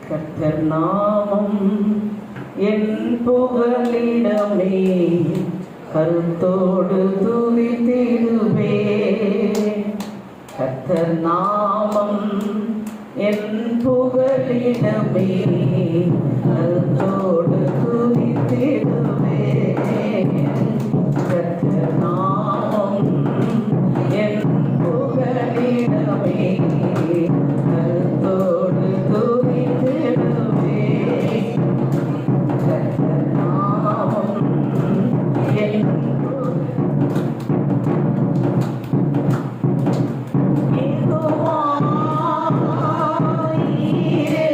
கர்த்தர் நாமம் என் புகலிடமே, கருத்தோடு துதித்திடுவே. கர்த்தர் நாமம் என் புகலிடமே, கருத்தோடு துதித்திடுவே. கர்த்தர் நாமம் என் புகலிடமே, கருத்தோடு துதித்திடுவே. கர்த்தர் நாமம் என் யெகோவா ஈரே,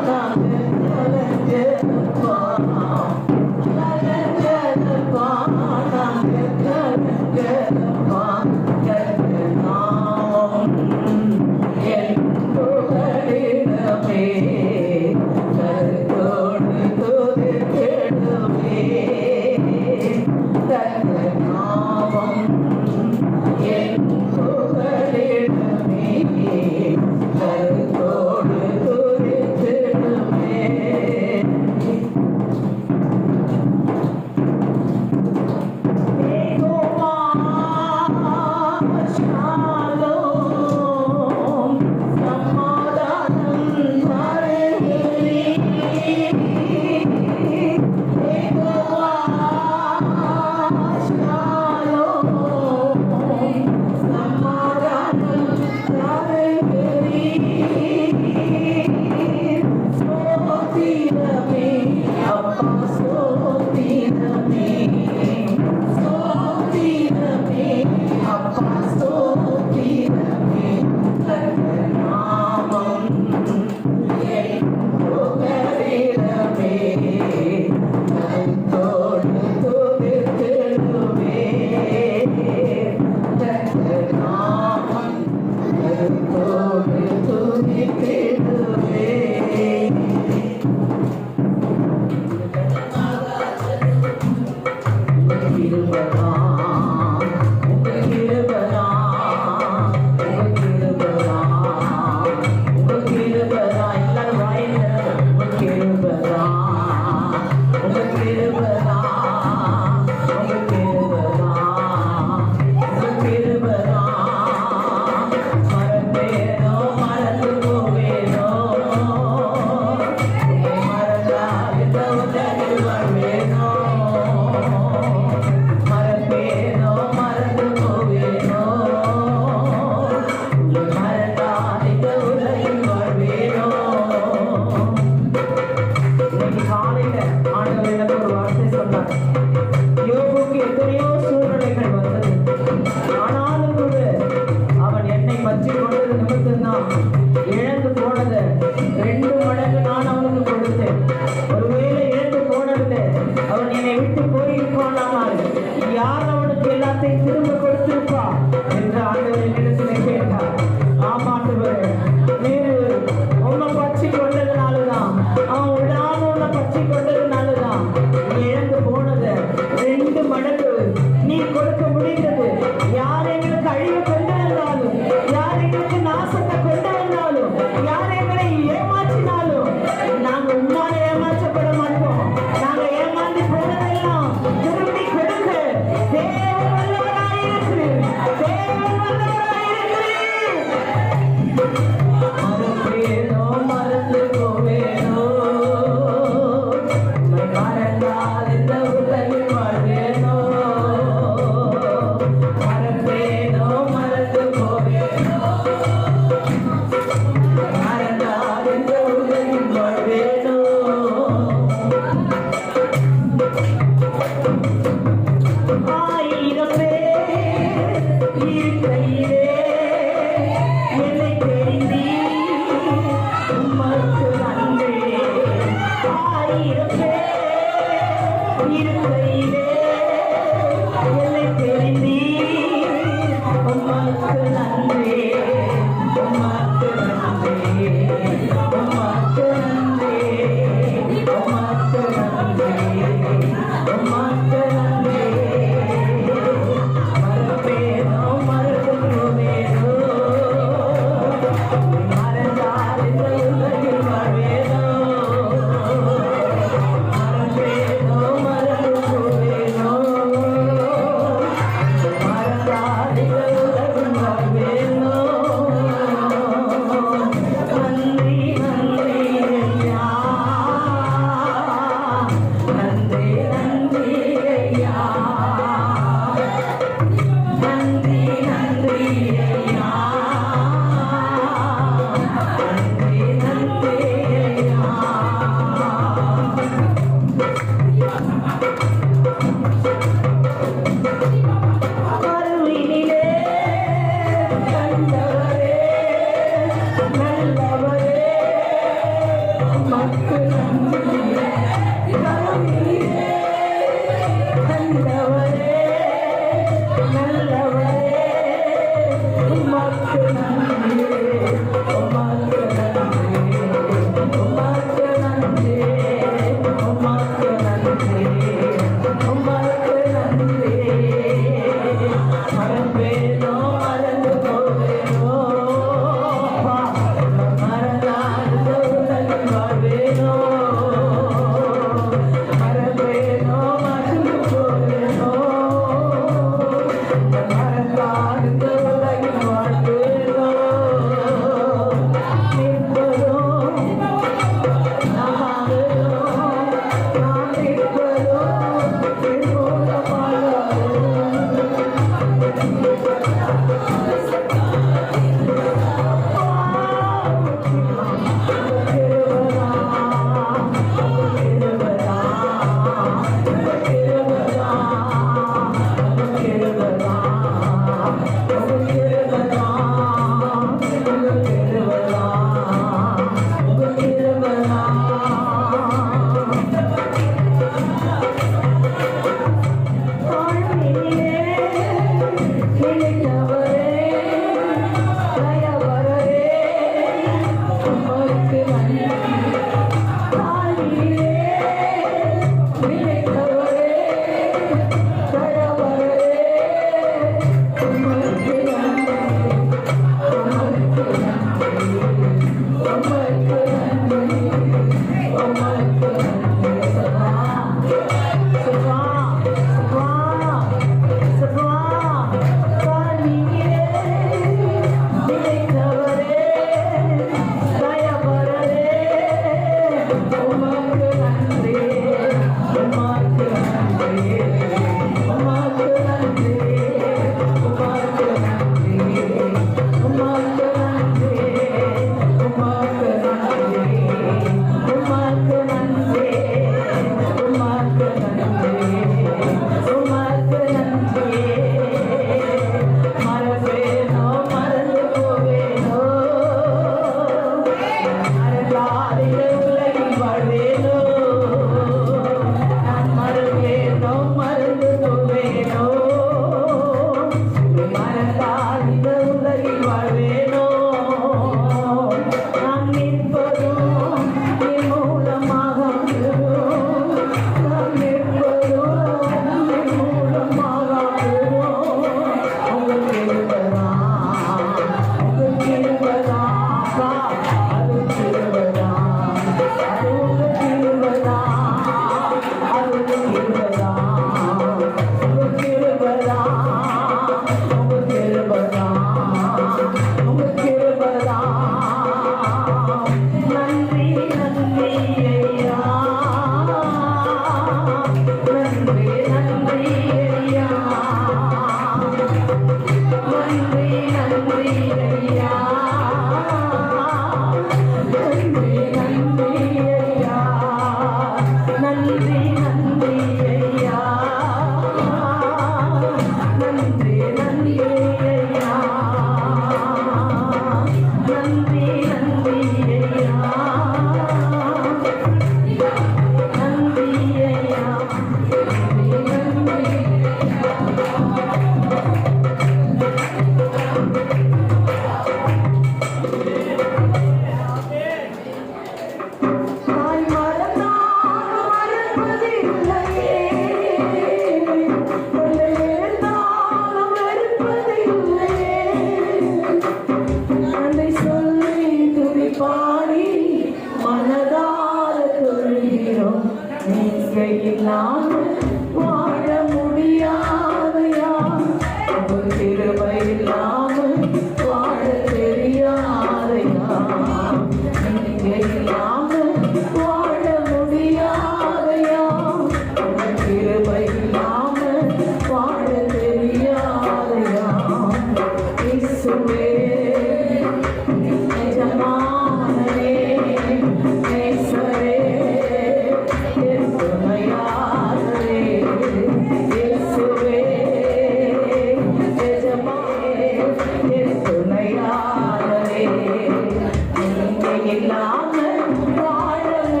இல்லாமல் வாழ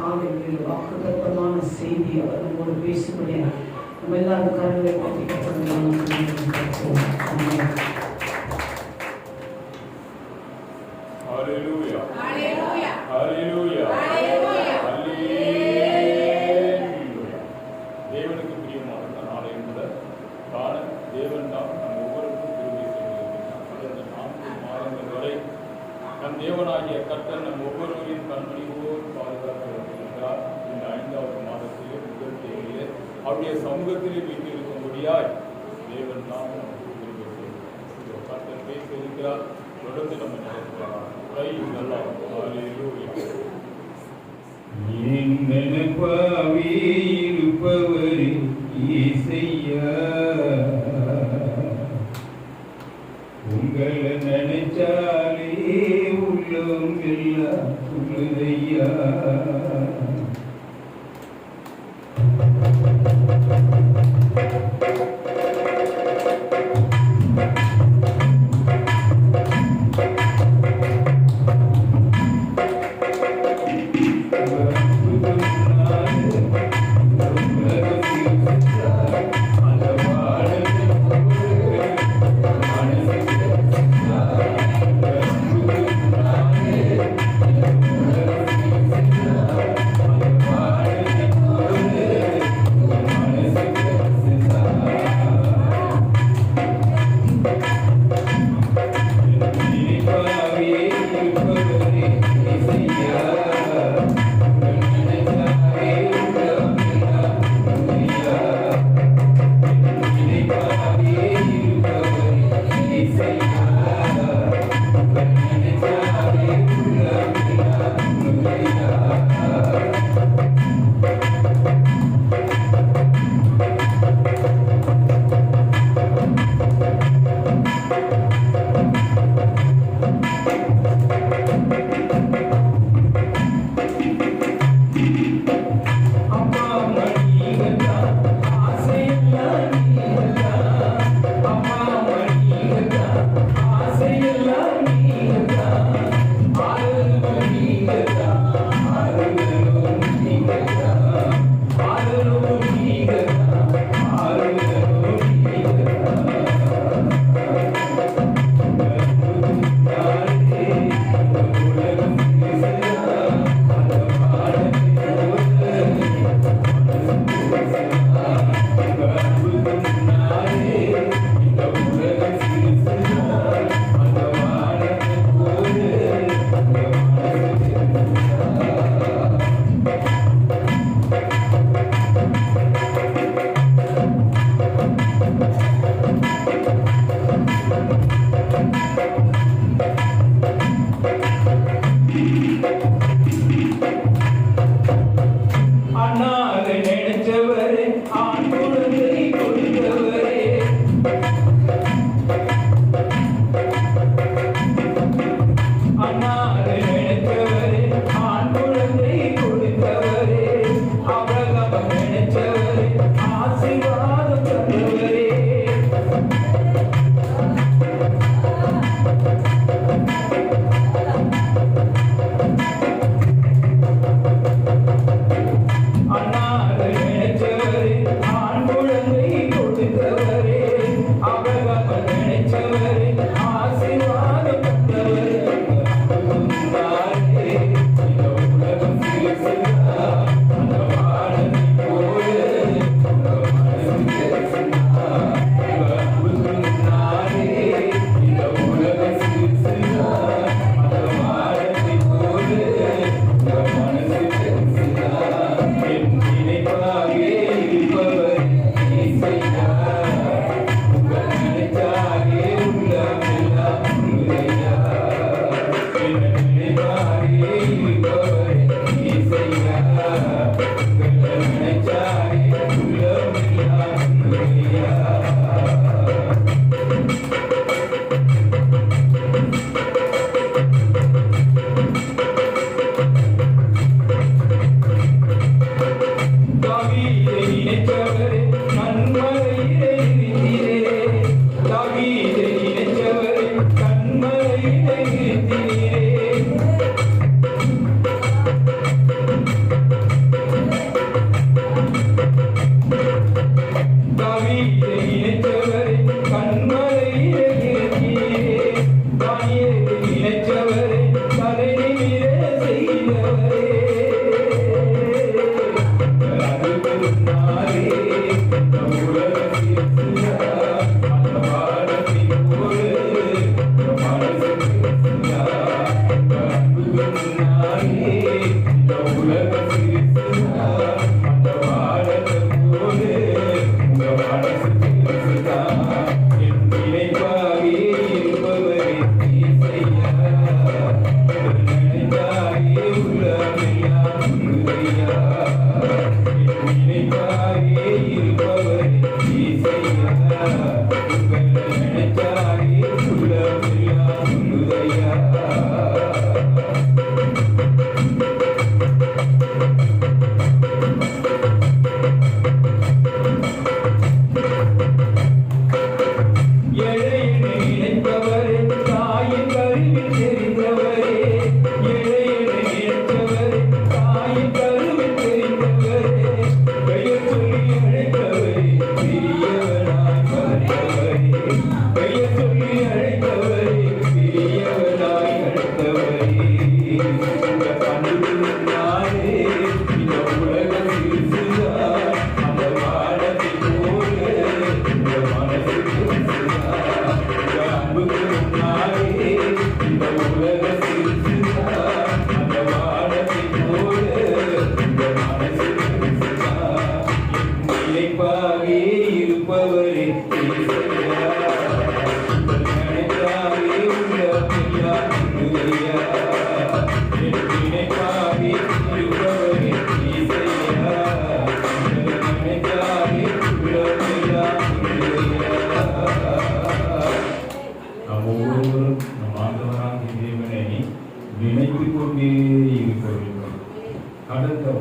காலையில் வாக்குத்தத்தமான செய்தி அவர் நம்மோடு பேசும்படியா நம்ம எல்லாரும் கரங்களை தேவனுக்கு பிரியமான நாளை கூட காண தேவன் தான் நம் ஒவ்வொருக்கும் திரும்பி செய்திருக்கிறார். கடந்த 4 மாதங்கள் வரை நம் தேவனாகிய கர்த்தர் நம் ஒவ்வொருவரின் கண்மணியோடு பாதுகாத்து வருகிறார். இந்த 5வது மாதத்திலே முதல் தேதியிலே அவருடைய சமூகத்திலே வீட்டிருக்கும்படியாய் தேவன் தான் நமக்கு திரும்பி செய்கிறார். கர்த்தர் பேசியிருக்கிறார். தொடர்ந்து நம்ம நினைக்கிறார். நல்லா நினைப்பாவே இருப்பவரே இசையா, உங்களை நினைச்சாலே உள்ளம் எல்லாம் துள்ளுதையா.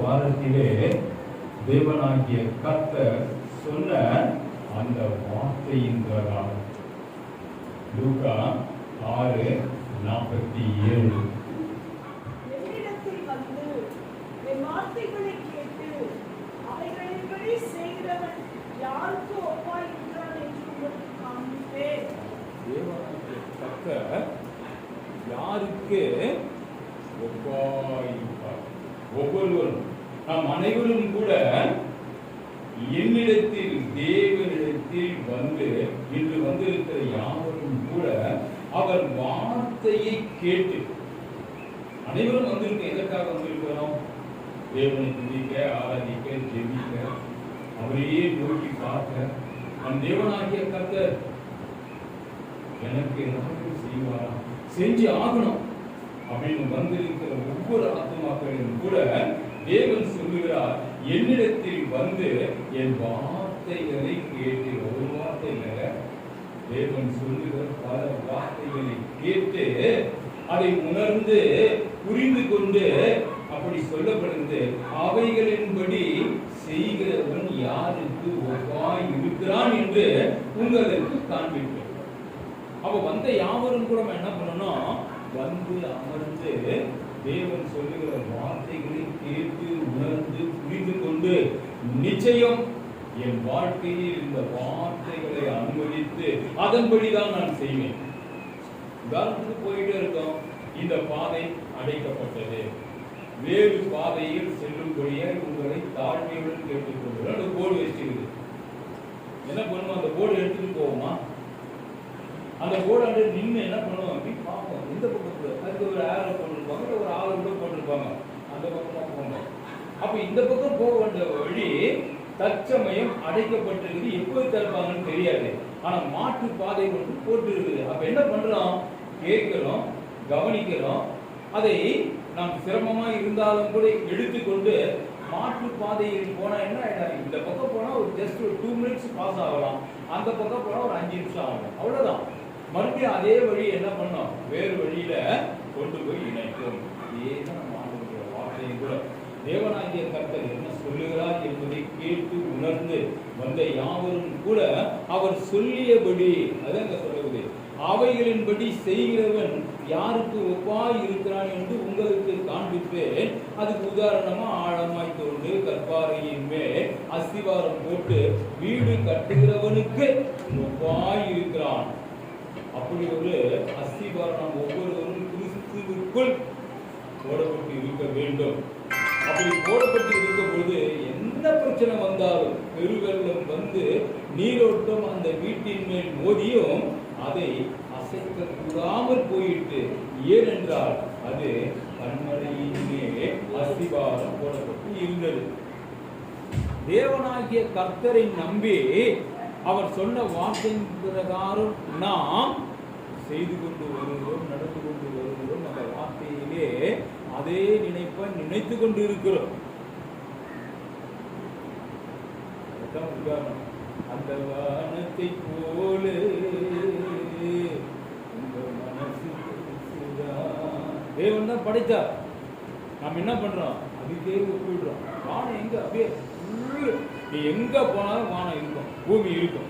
வாரத்திலே தேவனாகிய கர்த்தர் சொன்ன அந்த வார்த்தையின் பிரகாரம் லூக்கா 6:47 என்னிடத்தில் வந்து என் வார்த்தைகளை கேட்டு அவைகளின்படி செய்கிறவன் யாருக்கு ஒப்பாய் இருக்கிறான் என்று உங்களுக்கு காண்பிப்பேன். தேவனாகிய கர்த்தர் யாருக்கு ஒப்பாய் இருப்பார்? ஒவ்வொருவரும் நாம் அனைவரும் கூட என்னிடத்தில் தேவனிடத்தில் வந்து இன்று வந்திருக்கிற யாவரும் கூட அவர் வார்த்தையை கேட்டு அனைவரும் வந்திருக்க எதற்காக வந்திருக்கிறோம்? தேவனை துதிக்க, ஆராதிக்க, ஜெபிக்க, அவரையே நோக்கி பார்க்க. நம் தேவனாகிய கர்த்தர் எனக்கு ஏதாவது செய்வாரா, செஞ்சு ஆகணும் அப்படின்னு வந்திருக்கிற ஒவ்வொரு ஆத்மாக்களிலும் கூட தேவன் சொல்லுகிறார், என்னிடத்தில் வந்து என் வார்த்தைகளை கேட்டு. ஒரு வார்த்தையில தேவன் சொல்லுகிற பல வார்த்தைகளை கேட்டு அதை உணர்ந்து புரிந்து கொண்டு அப்படி சொல்லப்படுகிறது, அவைகளின்படி செய்கிறவன் யாருக்கு ஒப்பாய் இருக்கிறான் என்று உங்களுக்கு காண்பிப்பேன். அப்ப வந்த யாவரும் கூட என்ன பண்ணணும்? வந்து அமர்ந்து தேவன் சொல்லுகிற வார்த்தைகளை கேட்டு உணர்ந்து புரிந்து கொண்டு நிச்சயம் என் வாழ்க்கையில் இந்த வார்த்தைகளை அனுமதித்து அதன்படிதான் நான் செய்வேன். உதாரணத்துக்கு போயிட்டே இருக்கோம், இந்த பாதை அடைக்கப்பட்டது, வேறு பாதையில் செல்லும்படியாக உங்களை தாழ்மையுடன் கேட்டுக்கொள்கிறோம். அந்த போர்டு வச்சிருக்கு. என்ன பண்ணுவோம்? அந்த போர்டு எடுத்துட்டு போவோமா? அந்த போர்டு அண்டு நின்று என்ன பண்ணுவோம் அப்படின்னு பார்ப்போம். இந்த பக்கத்துல அதுக்கு ஒரு ஆரோ போட்டிருப்பாங்க, ஒரு ஆளை கூட போட்டிருப்பாங்க, அந்த பக்கமா போங்க. அப்ப இந்த பக்கம் போக வேண்டிய வழி தற்சமயம் அடைக்கப்பட்டிருக்குது. எப்போது திறப்பாங்கன்னு தெரியாது. ஆனா மாற்று பாதை ஒன்று போட்டு இருக்குது. அப்ப என்ன பண்றோம்? கேட்கிறோம், கவனிக்கிறோம். அதை நாம் சிரமமா இருந்தாலும் கூட எடுத்துக்கொண்டு மாற்று பாதையில் போனா என்ன ஆயிடும்? இந்த பக்கம் போனா ஒரு ஜஸ்ட் ஒரு 2 minutes பாஸ் ஆகலாம், அந்த பக்கம் போனா ஒரு 5 நிமிஷம் ஆகும், அவ்வளவுதான். மறுபடியும் அதே வழி என்ன பண்ணோம்? வேறு வழியில கொண்டு போய் இணைக்கும். இதேதான் நம்ம ஆண்டவருடைய வார்த்தையும் கூட. தேவனாகிய கர்த்தர் என்ன சொல்லுகிறார் என்பதை கேட்டு உணர்ந்து வந்த யாவரும் கூட அவர் சொல்லியபடி, அதான் சொல்லுவது, அவைகளின்படி செய்கிறவன் யாருக்கு ஒப்பாய் இருக்கிறான் என்று உங்களுக்கு காண்பிப்பேன். அதுக்கு உதாரணமா ஆழமாய் தோண்டு கற்பாறையின் மேல் அஸ்திவாரம் போட்டு வீடு கட்டுகிறவனுக்கு ஒப்பாய் இருக்கிறான். அப்படி ஒரு அஸ்திவாரம் நாம் ஒவ்வொருவரும் கிறிஸ்துவுக்குள் போடப்பட்டு இருக்க வேண்டும். அப்படி போடப்பட்டு இருக்கும் பொழுது என்ன பிரச்சனை வந்தாலும், பெருவெள்ளம் வந்து நீரோட்டம் அந்த வீட்டின் மேல் மோதியும் அதை அசைக்க கூடாமல் போயிட்டு, ஏனென்றால் அது கண்மலையிலே அஸ்திவாரம் போடப்பட்டு இருந்தது. தேவனாகிய கர்த்தரை நம்பி அவர் சொன்ன வார்த்தையின் பிரகாரம் நாம் செய்து கொண்டு வருகிறோம், நடந்து கொண்டு வருகிறோம். அந்த வார்த்தையிலே அதே நினைப்பை நினைத்து கொண்டு இருக்கிறோம். உதாரணம், அந்த வானத்தை போல உங்க மனசு தேவன் தான் படைத்தார். நாம் என்ன பண்றோம்? அதுக்கே ஒப்பிடுறோம். வானம் எங்க? அப்படியே நீ எங்க போனாலும் வானம் இருக்கும், பூமி இருக்கும்.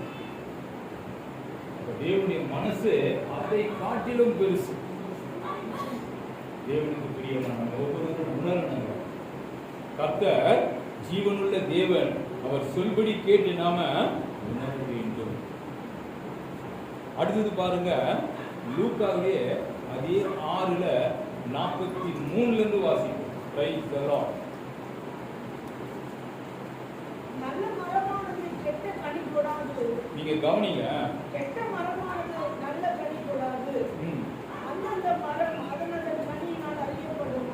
தேவனுடைய மனசு அதை காட்டிலும் பெருசு. தேவனுக்கு பிரியமான ஒவ்வொருவரும் உணரணும். கர்த்தர் ஜீவனுள்ள தேவன், அவர் சொல்படி கேட்டு நாம உணர வேண்டும். அடுத்தது பாருங்க, லூக்காவிலே அதே 6:43 வாசிப்போம். Praise the Lord. நல்ல மரமானது கெட்ட கனி கொடாது. நீங்க கவனிங்க. கெட்ட மரமானது நல்ல கனி கொடாது. அந்தந்த மரம் அதனது கனியினால் அறியப்படும்.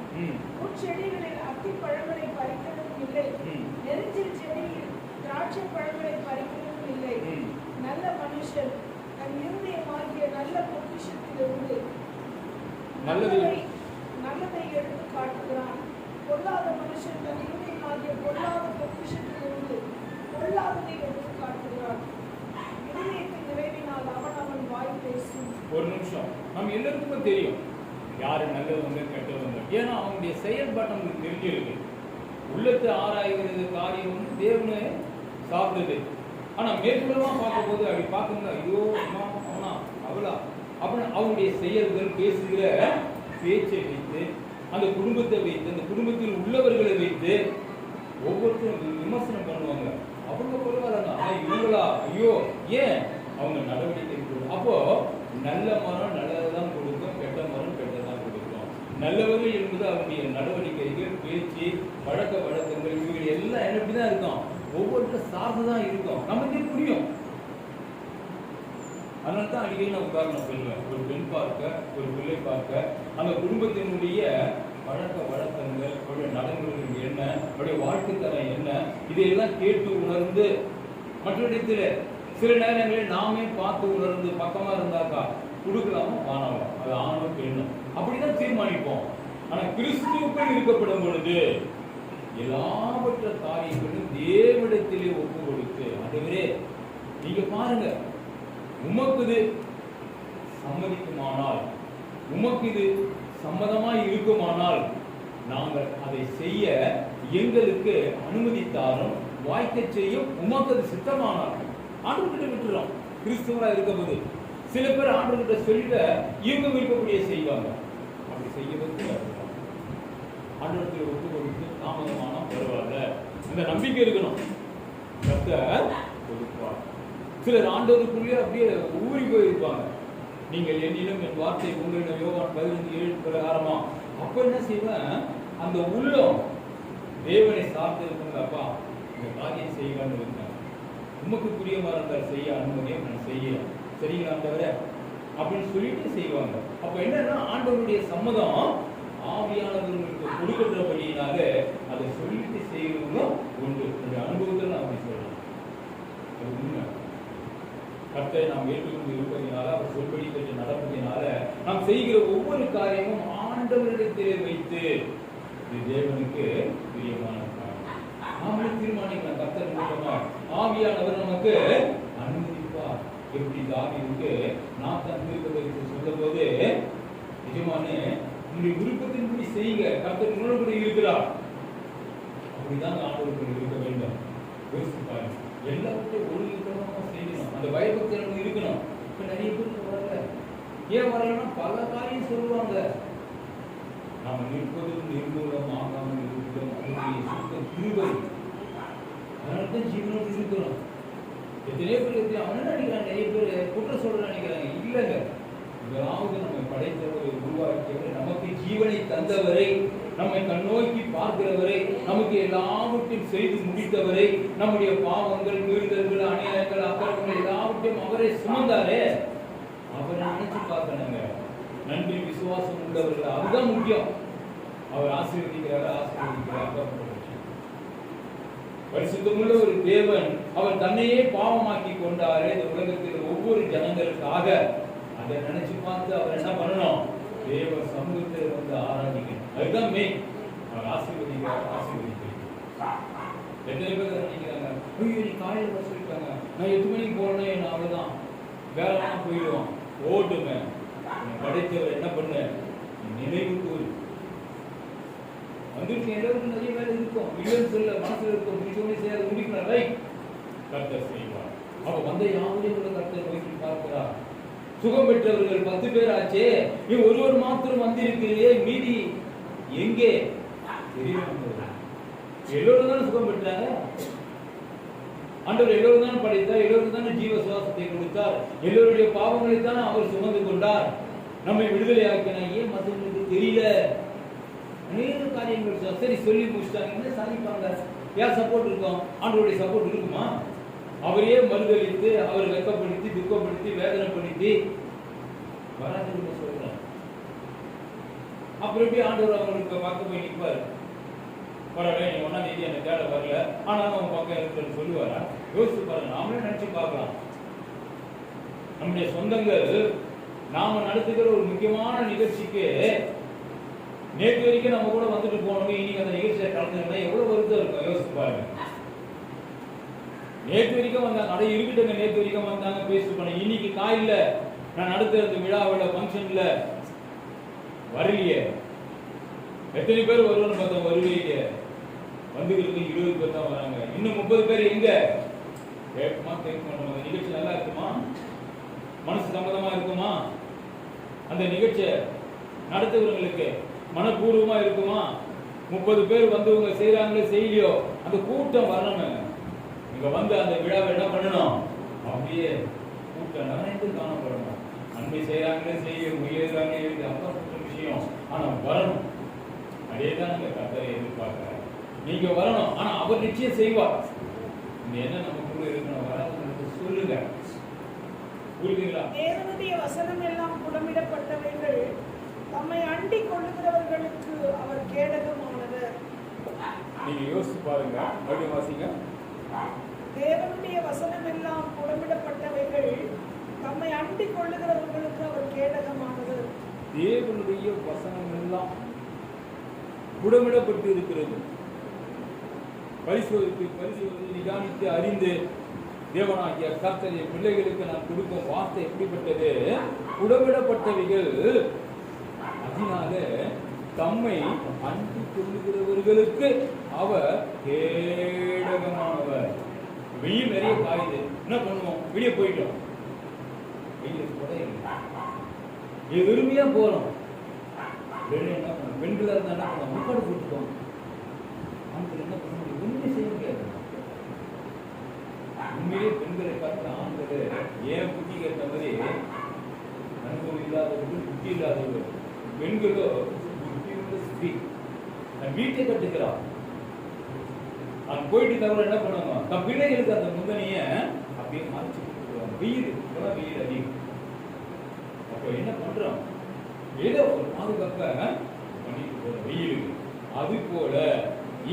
முட்செடிகளில் அத்தி பழங்களை பறிக்கிறதும் இல்லை, நெரிஞ்சில் செடியில் திராட்சை பழங்களை பறிக்கிறதும் இல்லை. நல்ல மனுஷன் தன் இருதயமாகிய நல்ல பொக்கிஷத்திலிருந்து நல்லதை எடுத்து காட்டுகிறான். பொல்லாத மனுஷன் தன் இருதயமாகிய பொல்லாத பொக்கிஷத்திலிருந்து பொல்லாததை எடுத்து காட்டுகிறான். இருதயத்தின் நிறைவினால் அவன் வாய் பேசும். ஒரு நிமிஷம், நம்ம எல்லாருக்குமே தெரியும் யாரு நல்லவங்க கெட்டவங்க. ஏன்னா அவங்களுடைய செயல்பாடு நமக்கு தெரிஞ்சிருக்கு. உள்ளத்தை ஆராய்கிறது காரியம் வந்து தேவனே சாப்பிடுது. ஆனா மேற்கொள்ளமா பார்க்கும் போது அப்படி பார்க்கணும், ஐயோ அம்மா அவனா அவளா அப்படின்னு அவனுடைய செயல்கள் பேசுகிற பேச்சை வைத்து அந்த குடும்பத்தை வைத்து அந்த குடும்பத்தில் உள்ளவர்களை வைத்து ஒவ்வொருத்தரும் விமர்சனம் பண்ணுவாங்க. அவங்க பரவாயில்ல, ஆனா இவங்களா ஐயோ ஏன் அவங்க நடவடிக்கை. அப்போ நல்ல மரம் நல்லதான் கொடுக்கும், கெட்ட மரம் கெட்டதான் கொடுக்கும். நல்லவர்கள் என்பது அவருடைய நடவடிக்கைகள், பேச்சு, பழக்க வழக்கங்கள், இவர்கள் எல்லாம் எப்படிதான் இருக்கும், ஒவ்வொருத்தரும் சார்ந்துதான் இருக்கும். நமக்கே புரியும். அதனால தான் அடிக்கடி நான் உதாரணம் சொல்லுவேன். ஒரு பெண் பார்க்க, ஒரு பிள்ளை பார்க்க, அந்த குடும்பத்தினுடைய பழக்க வழக்கங்கள், அவருடைய நடைமுறைகள் என்ன, அவருடைய வாழ்க்கை தரம் என்ன, இதையெல்லாம் கேட்டு உணர்ந்து மற்றொரு சில நேரங்களில் நாமே பார்த்து உணர்ந்து பக்கமா இருந்தாக்கா கொடுக்கலாமோ வானாமோ, அது ஆணும் பெண்ணும் அப்படிதான் தீர்மானிப்போம். ஆனா கிறிஸ்துவுக்குள் இருக்கப்படும் பொழுது எல்லாவற்ற காரியங்களும் தேவனிடத்திலே ஒப்பு கொடுத்து, அதுவரே நீங்க பாருங்க, உமக்கு இது சம்மதிக்குமானால், உமக்கு இது சம்மதமாய் இருக்குமானால் நாங்கள் அதை செய்ய எங்களுக்கு அனுமதித்தாலும் வாய்க்க செய்யும் உமக்கு அது சித்தமானால் ஆண்டவர்கிட்ட விட்டுறோம். கிறிஸ்துவரா இருக்கும்போது சில பேர் ஆண்டவர்கிட்ட சொல்லிட்ட இவங்க விருப்பப்படியே செய்வாங்க. அப்படி செய்யறது ஆண்டவர்கிட்ட ஒப்பு கொடுத்து தாமதமான பரவாயில்ல, இந்த நம்பிக்கை இருக்கணும். கர்த்தர் கொடுப்பார். சிலர் ஆண்டவருக்குள்ளே அப்படியே ஊறி போயிருப்பாங்க. நீங்கள் என்னிலும் என் வார்த்தை உங்களிடம் யோவான் 15:7 பிரகாரமா. அப்ப என்ன செய்வேன், அந்த உள்ளம் தேவனை சார்ந்து இருக்குங்க. அப்பா இந்த காரியம் செய்யலாம்னு இருந்தேன், உமக்கு பிரியமா இருந்தால் செய்ய அனுமதியை நான் செய்யலாம், சரிங்களா ஆண்டவரே அப்படின்னு சொல்லிட்டு செய்வாங்க. அப்ப என்னன்னா ஆண்டவருடைய சம்மதம் ஆவியானவர்களுக்கு கொடுக்கின்றபடியினாலே அதை சொல்லிட்டு செய்யறவங்க உண்டு. என்னுடைய அனுபவத்தில் நான் அப்படி சொல்லலாம். அது உண்மை. கர்த்தரை நாம் ஏற்றுக்கொண்டு இருப்பதினால, அவர் சொல்படி பெற்று நடப்பதினால நாம் செய்கிற ஒவ்வொரு காரியமும் ஆண்டவரிடத்திலே வைத்து இது தேவனுக்கு பிரியமான காரியம். நாமளே தீர்மானிக்கலாம். கர்த்தர் மூலமா ஆவியானவர் நமக்கு அனுமதிப்பார். எப்படி தாவீதுக்கு நாத்தான் தீர்க்கதரிசி சொல்லும்போது, நிஜமானே உங்களுடைய விருப்பத்தின்படி செய்யுங்க, கர்த்தர் உங்களோடு இருக்கிறார். அப்படிதான் ஆண்டவருக்கு இருக்க வேண்டும். யோசித்து பாருங்க, எல்லாத்தையும் ஒழுங்குத்தனமா செய்யணும், அந்த பயபக்தி இருக்கணும். இப்ப நிறைய பேருக்கு வரல. ஏன் வரலன்னா பல காரியம் சொல்லுவாங்க. நாம நிற்பதும் நிர்மூலம் ஆகாமல் இருக்கிறோம், அதனுடைய சுத்த கிருபை. அதனால்தான் ஜீவனோடு இருக்கிறோம். எத்தனையோ பேர் அவன் நினைக்கிறாங்க, நிறைய பேர் குற்றம் சொல்ற நினைக்கிறாங்க. இல்லைங்க, முதலாவது நம்மை படைத்தவரை உருவாக்கியவரை, நமக்கு ஜீவனை தந்தவரை, நம்மை கண்ணோக்கி பார்க்கிறவரை, நமக்கு எல்லாவற்றையும் செய்து முடித்தவரை, நம்முடைய பாவங்கள், மீறுதல்கள், அநியாயங்கள், அக்கிரமங்கள் எல்லாவற்றையும் அவரை சுமந்தாரே, அவரை நினைச்சு பார்க்கணுங்க. நன்றி விசுவாசம் உள்ளவர்கள், அதுதான் முக்கியம். அவர் ஆசீர்வதிக்கிறார். பரிசுத்தமுள்ள ஒரு தேவன் அவர் தன்னையே பாவமாக்கி கொண்டாரே இந்த உலகத்தில் ஒவ்வொரு ஜனங்களுக்காக. அதை நினைச்சு பார்த்து அவர் என்ன பண்ணணும், தேவ சமூகத்தை வந்து ஆராதிக்கணும். அதுதான் மெயின். அவர் ஆசீர்வதிக்கிறார். எத்தனை பேர் நினைக்கிறாங்க, ஐயோ நீ காலையில் வர சொல்லிட்டாங்க, நான் 8 மணிக்கு போனேன், என்ன அவ்வளவுதான் வேலை போயிடுவான். ஓட்டுங்க, படைத்தவர் என்ன பண்ண நினைவு கூறு வந்துருக்கு. எல்லாருக்கும் நிறைய வேலை இருக்கும், இல்லைன்னு சொல்ல மனசுல இருக்கும், முடிச்சோடனே செய்ய முடிக்கணும். ரைட், கர்த்தர் செய்வார். அப்ப வந்த யாவரையும் கூட கர்த்தர் நோக்கி பார்க்கிறார். சுகம் பெற்றவர்கள் 10 பேர் ஆச்சே, நீ ஒருவர் மாத்திரம் வந்திருக்கிறீரே, மீதி எங்கே தெரியும்? எல்லோரும் தானே சுகம் பெற்றாங்க. ஆண்டவர் எல்லோரும் தானே படைத்தார், எல்லோரும் தானே ஜீவ சுவாசத்தை கொடுத்தார், எல்லோருடைய பாவங்களை தானே அவர் சுமந்து கொண்டார், நம்மை விடுதலை ஆக்கினார். ஏன் மற்றவங்களுக்கு தெரியல? அநேக காரியங்கள் சரி சொல்லி முடிச்சிட்டாங்க, என்ன சாதிப்பாங்க? யார் சப்போர்ட் இருக்கும்? ஆண்டவருடைய சப்போர்ட் இருக்குமா? அவரையே மறுதளித்து, அவரை வெக்கப்படுத்தி, துக்கப்படுத்தி, வேதனைப்படுத்தி வராதுன்னு சொல்றாங்க. அப்புறம் எப்படி ஆண்டவர் அவங்களுக்கு பார்க்க போய் நிற்பார்? பரவாயில்ல, நீ 1ஆம் தேதி என்ன தேட வரல, ஆனாலும் அவங்க பக்கம் இருக்கிறது சொல்லுவாரா? யோசிச்சு பாருங்க. நாமளே நினைச்சு பார்க்கலாம். நம்முடைய சொந்தங்கள் நாம நடத்துகிற ஒரு முக்கியமான நிகழ்ச்சிக்கு நேற்று வரைக்கும் நம்ம கூட வந்துட்டு போனவங்க இன்னைக்கு அந்த நிகழ்ச்சியை கலந்துருந்தா எவ்வளவு வருத்தம் இருக்கும். யோசிச்சு பாருங்க. நேற்று வரைக்கும் வந்தாங்க, அடைய இருக்கட்டுங்க, நேற்று வரைக்கும் வந்தாங்க, பேசிட்டு போனேன், இன்னைக்கு காயில்ல நான் நடத்துறது விழாவில் ஃபங்க்ஷன்ல வரலையே. எத்தனை பேர் வருவோம்னு பார்த்தா வருவீங்க. வந்துருக்கு 20 பேர் தான் வராங்க. இன்னும் 30 பேர் எங்க? கேட்குமா கேட்க மாட்டோம். அந்த நிகழ்ச்சி நல்லா இருக்குமா? மனசு சம்மதமா இருக்குமா? அந்த நிகழ்ச்சியை நடத்துவர்களுக்கு மனப்பூர்வமா இருக்குமா? 30 பேர் வந்தவங்க செய்யறாங்களோ செய்யலையோ அந்த கூட்டம் வரணும். இங்க வந்து அந்த விழாவை என்ன பண்ணணும்? அப்படியே கூட்டம் நிறைந்து காணப்படணும். நன்மை செய்யறாங்களே செய்ய முயல்றாங்களே அப்பா விஷயம், ஆனா வரணும். அதேதான் நீங்க கர்த்தரை எதிர்பார்க்கிறார். நீங்க வரணும், ஆனா அவர் நிச்சயம் செய்வார். என்ன நமக்குள்ள இருக்கணும்? வராது சொல்லுங்க. புரியுதுங்களா? தேவனுடைய வசனம் எல்லாம் புடமிடப்பட்டவைகள் தம்மை அண்டிக் கொள்ளுகிறவர்களுக்கு அவர் கேடகமானவர். நீங்க யோசிச்சு பாருங்க. மறுபடியும் வாசிங்க. தேவனுடைய வசனம் எல்லாம் புடமிடப்பட்டவைகள் தம்மை அண்டிக் கொள்ளுகிறவர்களுக்கு அவர் கேடகமானவர். தேவனுடைய வசனம் எல்லாம் புடமிடப்பட்டு இருக்கிறது. பரிசோதித்து நிதானித்து அறிந்து தேவனாகிய கர்த்தருடைய பிள்ளைகளுக்கு நான் கொடுக்கும் வார்த்தை எப்படிப்பட்டது? புடமிடப்பட்டவைகள். அதனால தம்மை அண்டிக் கொள்ளுகிறவர்களுக்கு அவர் கேடகமானவர். வெயில் நிறைய காயுது, என்ன பண்ணுவோம்? வெளியே போயிட்டோம். வெறுமையா போறோம். என்ன பண்ண? பெண்களா இருந்தா என்ன பண்ண? முக்காடு போட்டுக்கோம். ஆண்கள் என்ன பண்ண முடியும்? ஒண்ணுமே செய்ய முடியாது. உண்மையே பெண்களை பார்த்து ஆண்கள் ஏன் புத்தி கேட்ட மாதிரி அனுபவம் இல்லாதவர்கள், புத்தி இல்லாதவர்கள். பெண்களோ புத்தியுள்ள ஸ்திரீ. நான் வீட்டை கட்டுக்கிறான். அது போயிட்டு தவிர என்ன பண்ணுவாங்க? தன் பிள்ளைகளுக்கு அந்த முந்தனைய அப்படியே மறைச்சு கொடுத்துருவாங்க. வெயில் வெயில் அதிகம். அப்ப என்ன பண்றோம்? ஏதோ ஒரு பாதுகாப்ப பண்ணிட்டு போற வெயிலுக்கு. அது போல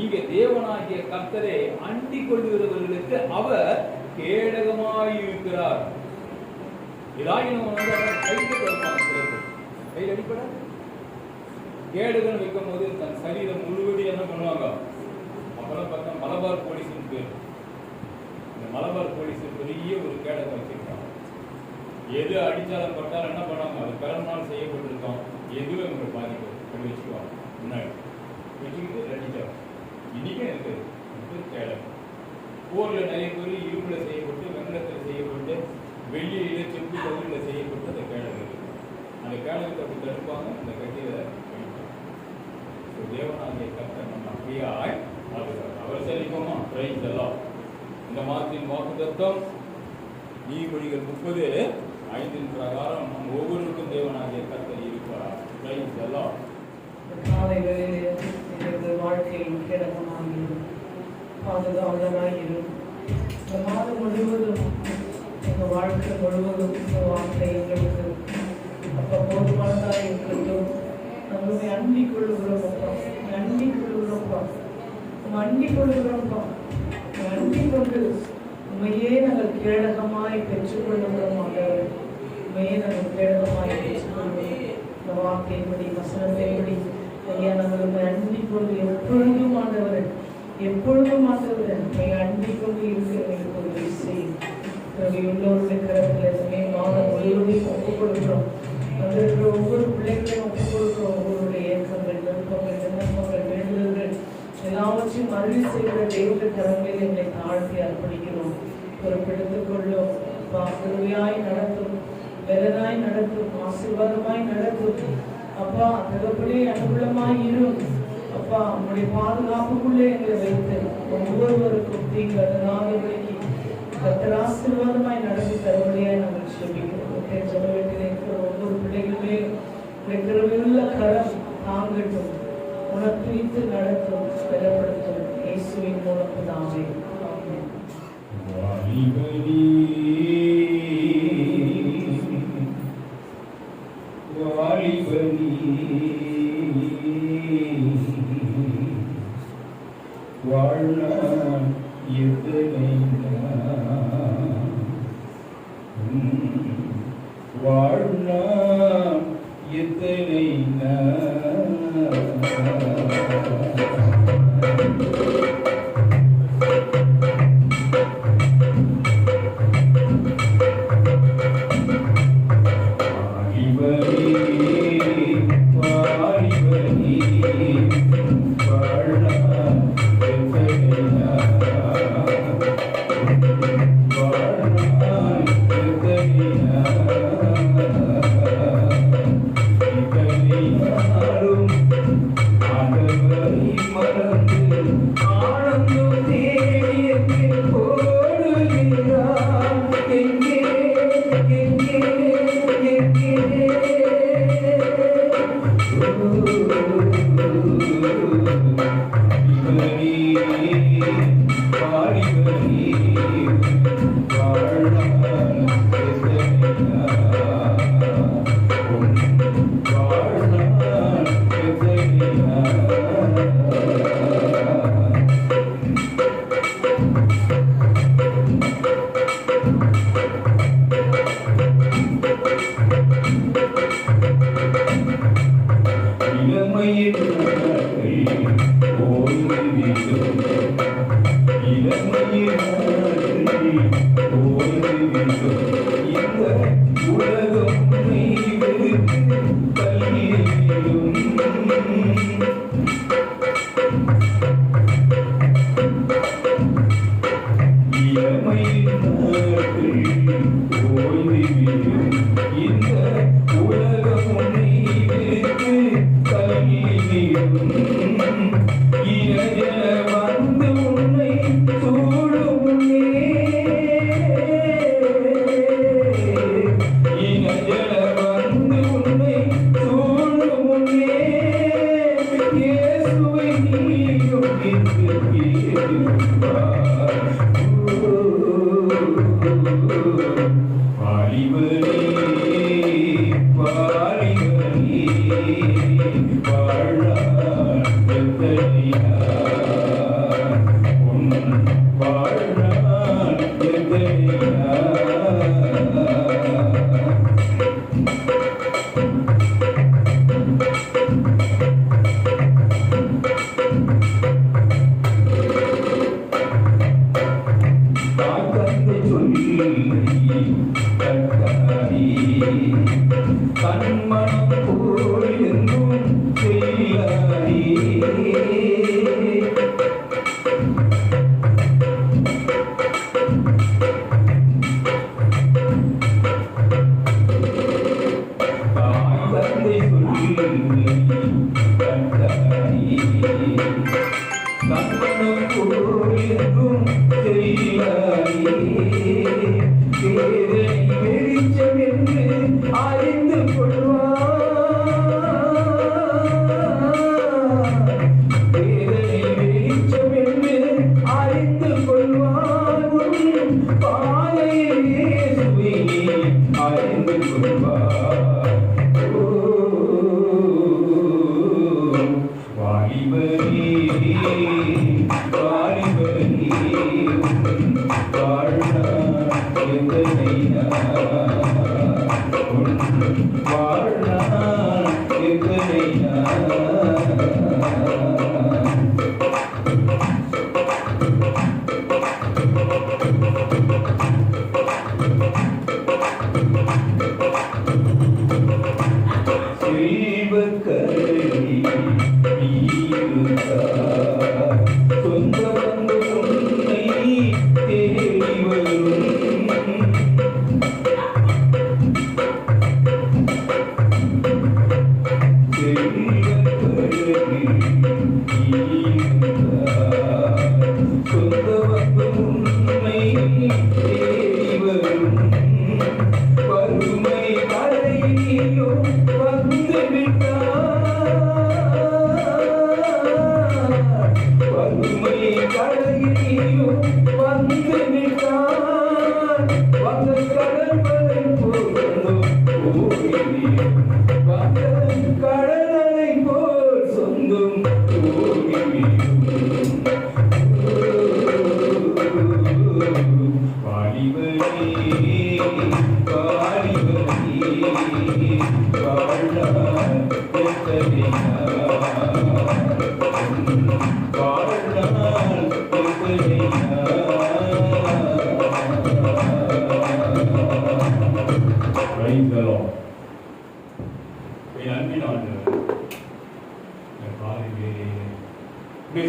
இங்க தேவனாகிய கர்த்தரை அண்டிக் கொள்ளுகிறவர்களுக்கு அவர் கேடகமாயிருக்கிறார். இதாயினும் கையில் அடிப்பட கேடுகள் வைக்கும் போது தன் சரீரம் முழுவதும் என்ன பண்ணுவாங்க? அப்பெல்லாம் பார்த்தா மலபார் போலீஸ்னு பேர். இந்த மலபார் போலீஸ் பெரிய ஒரு கேடகம் வச்சிருக்காங்க. எது அடிச்சாலும் பட்டாலும் என்ன பண்ணாங்க? அது பிறநாள் செய்யப்பட்டிருக்கோம். எதுவும் இவங்க பாதிப்பு அப்படி வச்சுக்குவாங்க. முன்னாடி வச்சுக்கிட்டு அடிச்சாங்க. இன்னைக்கும் இருக்குது கேடகம். போர்ல நிறைய பேர் இரும்புல செய்யப்பட்டு, வெங்கலத்தில் செய்யப்பட்டு, வெள்ளியில செப்பு கல்லில் செய்யப்பட்டு அந்த கேடகம் இருக்கு. அந்த கேடகத்தை அப்படி தடுப்பாங்க. அந்த கட்டியில தேவனாகிய கர்த்தர் நம்ம அப்படியாய் அவர் செழிப்போமா? Praise the Lord. இந்த மாதத்தின் வாக்குத்தத்தம் நீதிமொழிகள் 30:5 பிரகாரம் நம் ஒவ்வொருவருக்கும் தேவனாகிய கர்த்தர் இருப்பார். Praise the Lord. காலை வேளையிலே எங்கள் வாழ்க்கையில் கேடகமாகிடும், பாதுகாவலராயிரும். இந்த மாதம் முழுவதும் எங்கள் வாழ்க்கை முழுவதும் இந்த வார்த்தை எங்களுக்கு அப்போ போதுமானதாக இருக்கட்டும். நம்மளுடைய அண்டிக் கொள்ளுகிறோம்ப்பா, அண்டிக் கொள்ளுகிறோம்ப்பா, நம்ம அண்டிக் கொள்ளுகிறோம்ப்பா, அண்டிக் கொண்டு உண்மையே நாங்கள் கேடகமாய் பெற்றுக்கொள்ளுகிறோம். ஆண்டவரே, உண்மையே நாங்கள் கேடகமாய் பெற்றுக்கொள்கிறோம். இந்த வார்த்தையின்படி, வசனத்தின்படி ஐயா நாங்கள் அண்டிக் கொண்டு எப்பொழுதும் ஆண்டவரே, எப்பொழுதும் ஆண்டவரே உண்மை அண்டிக் கொண்டு இருக்க எங்களுக்கு ஒரு விஷயம் உள்ளவருடைய கரத்தில் எதுவுமே மாதம் முழுவதையும் ஒப்புக் கொடுக்கிறோம். வந்திருக்கிற ஒவ்வொரு பிள்ளைகளையும் ஒப்புக் கொடுக்கிறோம். ஒவ்வொருடைய ஏக்கங்கள், விருப்பங்கள், விண்ணப்பங்கள், வேண்டுதல்கள் எல்லாவற்றையும் அருளி செய்கிற தெய்வ கரங்களில் எங்களை தாழ்த்தி அர்ப்பணிக்கிறோம். பொறுப்பெடுத்துக் கொள்ளும், கிருபையாய் நடத்தும், வெலனாய் நடத்தும், ஆசீர்வாதமாய் நடத்தும். அப்பா தகப்பனே அனுகூலமாய் இரும். அப்பா உங்களுடைய பாதுகாப்புக்குள்ளே எங்களை வைத்து ஒவ்வொருவருக்கும் தீங்கு அதனாதபடிக்கு கர்த்தர் ஆசீர்வாதமாய் நடத்தி தருவதையாய் நாங்கள் சொல்லிக்கிறோம். ஜெபத்தில் இருக்கிற ஒவ்வொரு பிள்ளைகளுமே கிருபையுள்ள கரம் தாங்கட்டும், உணர்த்து நடத்தும், பலப்படுத்தும். இயேசுவின் மூலம் தாமே. வாழ்நாள் எத்தனை வாழ்நாள் எத்தனை வாலிபனே வாழ்நாள்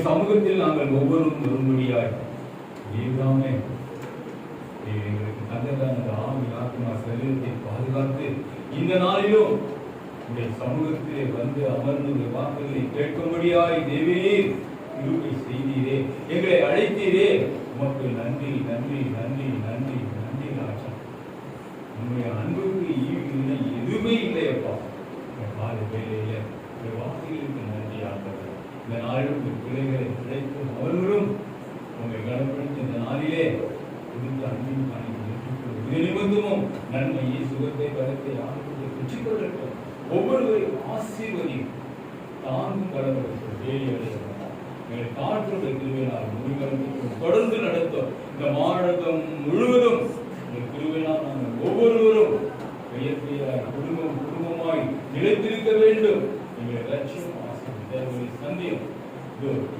சமூகத்தில் நாங்கள் ஒவ்வொருவரும் வரும்படியாய் எல்லாமே நல்லதான ஆவி ஆத்மா சரீரத்தை பாதுகாத்து இந்த நாளிலும் உடைய சமூகத்திலே வந்து அமர்ந்து வாக்குகளை கேட்கும்படியாய் தேவரீர் கிருபை செய்தீரே, எங்களை அழைத்தீரே. உமக்கு நன்றி நன்றி நன்றி நன்றி நன்றி ராஜா. உங்களுடைய அன்புக்கு ஈடு எதுவுமே இல்லையப்பா. காலை வேலையில வார்த்தைகளுக்கு நன்றி ஆகிறது. இந்த நாளில் உங்கள் பிள்ளைகளை கிடைக்கும் அவர்களும் உங்களை கனப்படுத்தி இந்த நாளிலே கொடுத்த அன்பின் காணிக்கை நிமித்தமும் நன்மையை சுகத்தை பலத்தை ஆணுகளை பெற்றுக்கொள்ளட்டும். ஒவ்வொருவரையும் ஆசீர்வதியும் தாங்கும் கடவுளுக்கு வேலி அடையலாம். எங்களை காற்றுடைய திருவிழால் முடிவதற்கு தொடர்ந்து நடத்தும். இந்த மாநிலம் முழுவதும் இந்த திருவிழால் நாங்கள் ஒவ்வொருவரும் பெயர் பெயராய் குடும்பமாய் நிலைத்திருக்க வேண்டும். எங்களை லட்சியம் ஆசிரியர்களை சந்தியும்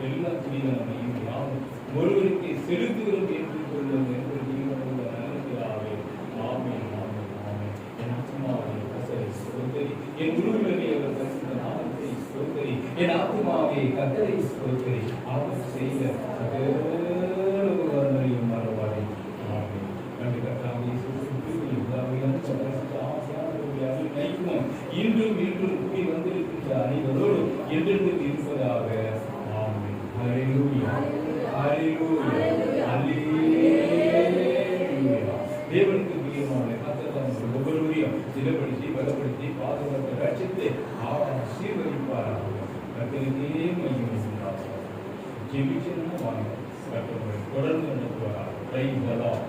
எல்லா துணிகளையும் யாரும் ஒருவருக்கு செலுத்துகிறோம் என்று கொள்ளும் என்று நீங்கள் நல்லதாகவே ஆமே ஆமே ஆமே. என் ஆத்மாவை கத்தரை ஸ்தோத்திரி, என் உருவங்களை அவர் பரிசுத்த நாமத்தை ஸ்தோத்திரி, என் ஆத்மாவை கத்தரை ஸ்தோத்திரி, அவர் செய்த சகலவற்றையும் மறவாதே. ஆமே. கண்டு கர்த்தாவே இன்றும் இன்றும் கூடி வந்திருக்கின்ற அனைவரோடு என்றென்றும் இருப்பதாக. ஆமென். ஹல்லேலூயா ஹல்லேலூயா ஹல்லேலூயா. தேவனுக்கு பிரியமான கர்த்தர் ஒவ்வொருவரையும் திடப்படுத்தி பலப்படுத்தி பாதுகாத்து ரட்சித்து ஆசீர்வதிப்பாராக. கர்த்தருக்கே மகிமை உண்டாவதாக. ஜெபிச்சேன்னா வாங்க, கர்த்தர் தொடர்ந்து நடத்துவாராக. Praise the Lord.